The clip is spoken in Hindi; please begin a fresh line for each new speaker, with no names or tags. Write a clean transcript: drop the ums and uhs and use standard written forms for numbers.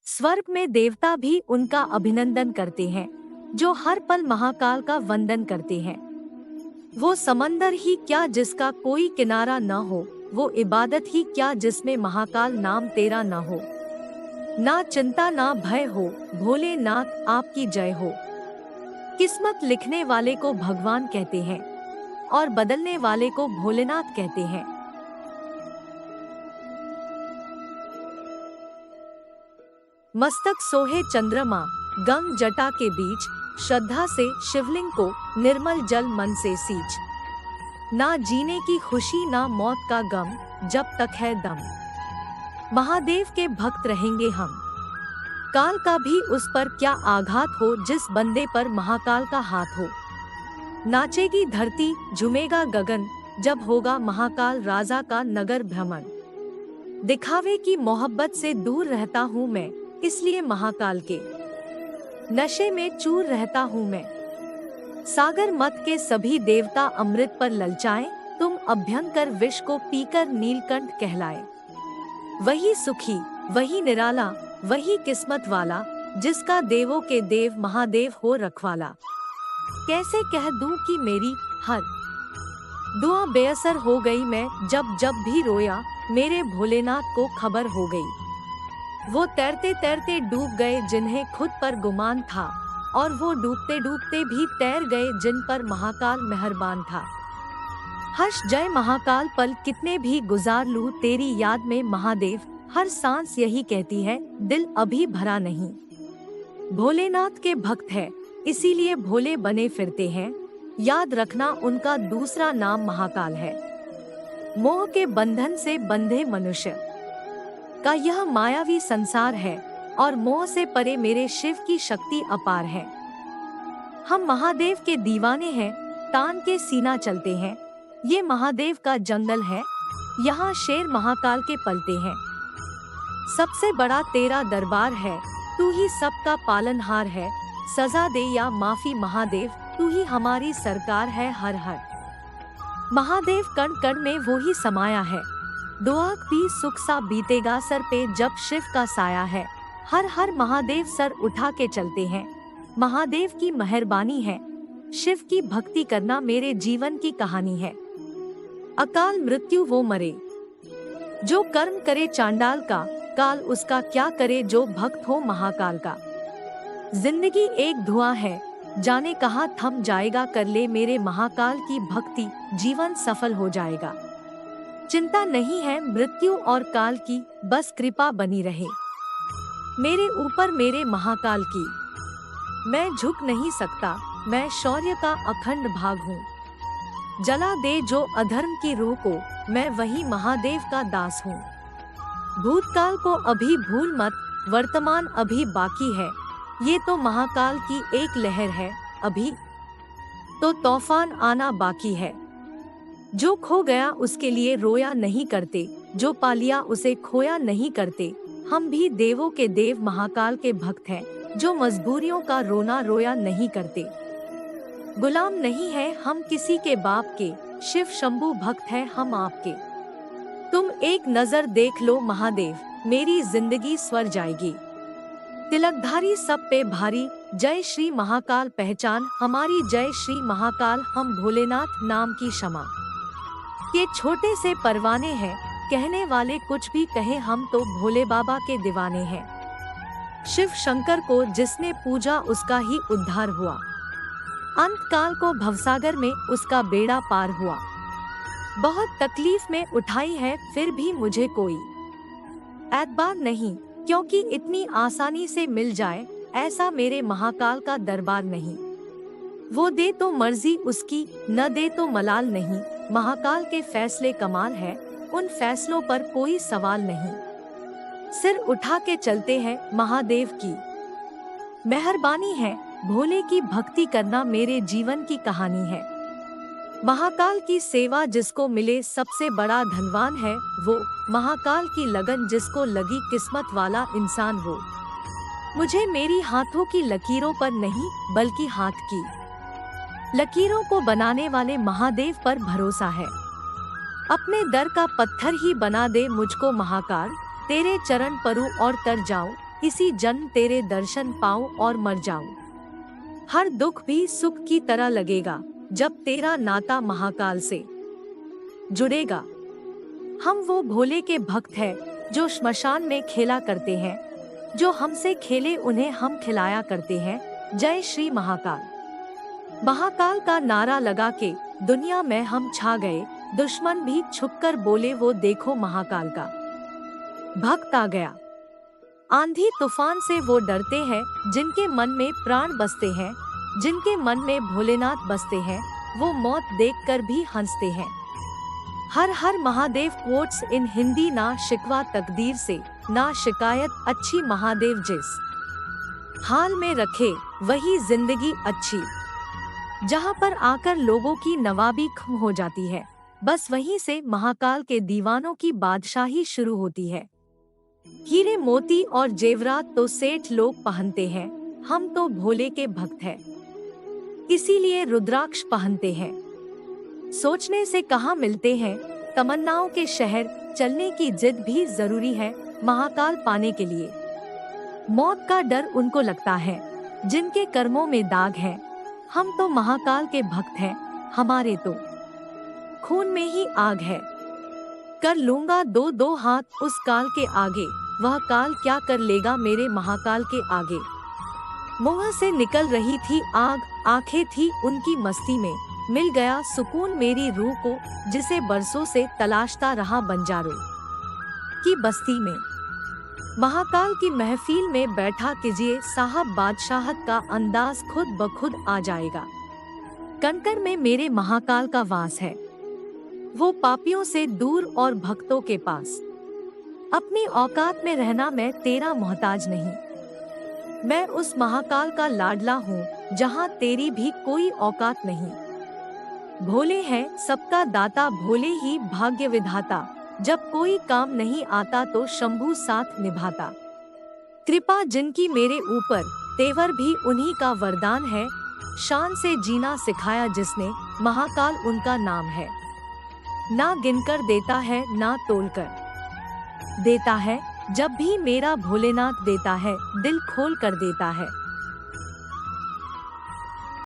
स्वर्ग में देवता भी उनका अभिनंदन करते हैं, जो हर पल महाकाल का वंदन करते हैं। वो समंदर ही क्या जिसका कोई किनारा न हो, वो इबादत ही क्या जिसमें महाकाल नाम तेरा न हो। ना चिंता ना भय हो, भोलेनाथ आपकी जय हो। किस्मत लिखने वाले को भगवान कहते हैं और बदलने वाले को भोलेनाथ कहते हैं। मस्तक सोहे चंद्रमा, गंग जटा के बीच, श्रद्धा से शिवलिंग को निर्मल जल मन से सींच। ना जीने की खुशी ना मौत का गम, जब तक है दम। महादेव के भक्त रहेंगे हम। काल का भी उस पर क्या आघात हो जिस बंदे पर महाकाल का हाथ हो। नाचेगी धरती झूमेगा गगन, जब होगा महाकाल राजा का नगर भ्रमण। दिखावे की मोहब्बत से दूर रहता हूँ मैं, इसलिए महाकाल के नशे में चूर रहता हूँ मैं। सागर मत के सभी देवता अमृत पर ललचाएं, तुम अभ्यंकर विष को पीकर नीलकंठ कहलाए। वही सुखी, वही निराला, वही किस्मत वाला, जिसका देवों के देव महादेव हो रखवाला। कैसे कह दूं कि मेरी हर दुआ बेअसर हो गई, मैं जब जब भी रोया मेरे भोलेनाथ को खबर हो गई। वो तैरते तैरते डूब गए जिन्हें खुद पर गुमान था, और वो डूबते डूबते भी तैर गए जिन पर महाकाल मेहरबान था। हर्ष जय महाकाल, पल कितने भी गुजार लूं तेरी याद में महादेव, हर सांस यही कहती है दिल अभी भरा नहीं। भोलेनाथ के भक्त है इसीलिए भोले बने फिरते हैं, याद रखना उनका दूसरा नाम महाकाल है। मोह के बंधन से बंधे मनुष्य का यह मायावी संसार है, और मोह से परे मेरे शिव की शक्ति अपार है। हम महादेव के दीवाने हैं, तान के सीना चलते हैं। ये महादेव का जंगल है, यहाँ शेर महाकाल के पलते हैं। सबसे बड़ा तेरा दरबार है, तू ही सबका पालनहार है। सजा दे या माफी महादेव, तू ही हमारी सरकार है। हर हर महादेव, कण कण में वो ही समाया है। दुआ भी सुख सा बीतेगा सर पे जब शिव का साया है। हर हर महादेव, सर उठा के चलते हैं, महादेव की मेहरबानी है। शिव की भक्ति करना मेरे जीवन की कहानी है। अकाल मृत्यु वो मरे जो कर्म करे चांडाल का, काल उसका क्या करे जो भक्त हो महाकाल का। जिंदगी एक धुआं है, जाने कहाँ थम जाएगा, कर ले मेरे महाकाल की भक्ति, जीवन सफल हो जाएगा। चिंता नहीं है मृत्यु और काल की, बस कृपा बनी रहे मेरे ऊपर मेरे महाकाल की। मैं झुक नहीं सकता, मैं शौर्य का अखंड भाग हूँ। जला दे जो अधर्म की रूह को, मैं वही महादेव का दास हूँ। भूतकाल को अभी भूल मत, वर्तमान अभी बाकी है। ये तो महाकाल की एक लहर है, अभी तो तूफान आना बाकी है। जो खो गया उसके लिए रोया नहीं करते, जो पा लिया उसे खोया नहीं करते। हम भी देवों के देव महाकाल के भक्त हैं, जो मजबूरियों का रोना रोया नहीं करते। गुलाम नहीं है हम किसी के बाप के, शिव शंभु भक्त हैं हम आपके। तुम एक नजर देख लो महादेव, मेरी जिंदगी स्वर जाएगी। तिलकधारी सब पे भारी, जय श्री महाकाल पहचान हमारी। जय श्री महाकाल, हम भोलेनाथ नाम की क्षमा। ये छोटे से परवाने हैं, कहने वाले कुछ भी कहे, हम तो भोले बाबा के दीवाने हैं। शिव शंकर को जिसने पूजा उसका ही उद्धार हुआ, अंत काल को भवसागर में उसका बेड़ा पार हुआ। बहुत तकलीफ में उठाई है फिर भी मुझे कोई एतबार नहीं, क्योंकि इतनी आसानी से मिल जाए ऐसा मेरे महाकाल का दरबार नहीं। वो दे तो मर्जी उसकी, न दे तो मलाल नहीं। महाकाल के फैसले कमाल है, उन फैसलों पर कोई सवाल नहीं। सिर उठा के चलते हैं, महादेव की मेहरबानी है। भोले की भक्ति करना मेरे जीवन की कहानी है। महाकाल की सेवा जिसको मिले सबसे बड़ा धनवान है वो। महाकाल की लगन जिसको लगी किस्मत वाला इंसान वो। मुझे मेरी हाथों की लकीरों पर नहीं बल्कि हाथ की लकीरों को बनाने वाले महादेव पर भरोसा है। अपने दर का पत्थर ही बना दे मुझको महाकाल, तेरे चरण परूं और तर जाऊं, इसी जन्म तेरे दर्शन पाऊं और मर जाऊं। हर दुख भी सुख की तरह लगेगा जब तेरा नाता महाकाल से जुड़ेगा। हम वो भोले के भक्त हैं जो श्मशान में खेला करते हैं, जो हमसे खेले उन्हें हम खिलाया करते हैं। जय श्री महाकाल। महाकाल का नारा लगा के दुनिया में हम छा गए, दुश्मन भी छुपकर बोले वो देखो महाकाल का भक्त आ गया। आंधी तूफान से वो डरते हैं जिनके मन में प्राण बसते हैं, जिनके मन में भोलेनाथ बसते हैं, वो मौत देखकर भी हंसते हैं। हर हर महादेव कोट्स इन हिंदी। ना शिकवा तकदीर से, ना शिकायत, अच्छी महादेव जिस हाल में रखे वही जिंदगी अच्छी। जहाँ पर आकर लोगों की नवाबी खम हो जाती है, बस वहीं से महाकाल के दीवानों की बादशाही शुरू होती है। हीरे मोती और जेवरात तो सेठ लोग पहनते हैं, हम तो भोले के भक्त हैं, इसीलिए रुद्राक्ष पहनते हैं। सोचने से कहाँ मिलते हैं तमन्नाओं के शहर, चलने की जिद भी जरूरी है महाकाल पाने के लिए। मौत का डर उनको लगता है जिनके कर्मों में दाग है। हम तो महाकाल के भक्त हैं, हमारे तो खून में ही आग है। कर लूंगा दो दो हाथ उस काल के आगे, वह काल क्या कर लेगा मेरे महाकाल के आगे। मुंह से निकल रही थी आग, आंखें थी उनकी मस्ती में, मिल गया सुकून मेरी रूह को, जिसे बरसों से तलाशता रहा बंजारों की बस्ती में। महाकाल की महफिल में बैठा कीजिए साहब, बादशाहत का अंदाज खुद ब खुद आ जाएगा। कनकर में मेरे महाकाल का वास है, वो पापियों से दूर और भक्तों के पास। अपनी औकात में रहना, मैं तेरा मोहताज नहीं। मैं उस महाकाल का लाडला हूँ जहाँ तेरी भी कोई औकात नहीं। भोले हैं सबका दाता, भोले ही भाग्य विधाता, जब कोई काम नहीं आता तो शंभू साथ निभाता। कृपा जिनकी मेरे ऊपर, तेवर भी उन्हीं का वरदान है। शान से जीना सिखाया जिसने, महाकाल उनका नाम है। ना गिनकर देता है ना तोलकर देता है, जब भी मेरा भोलेनाथ देता है दिल खोल कर देता है।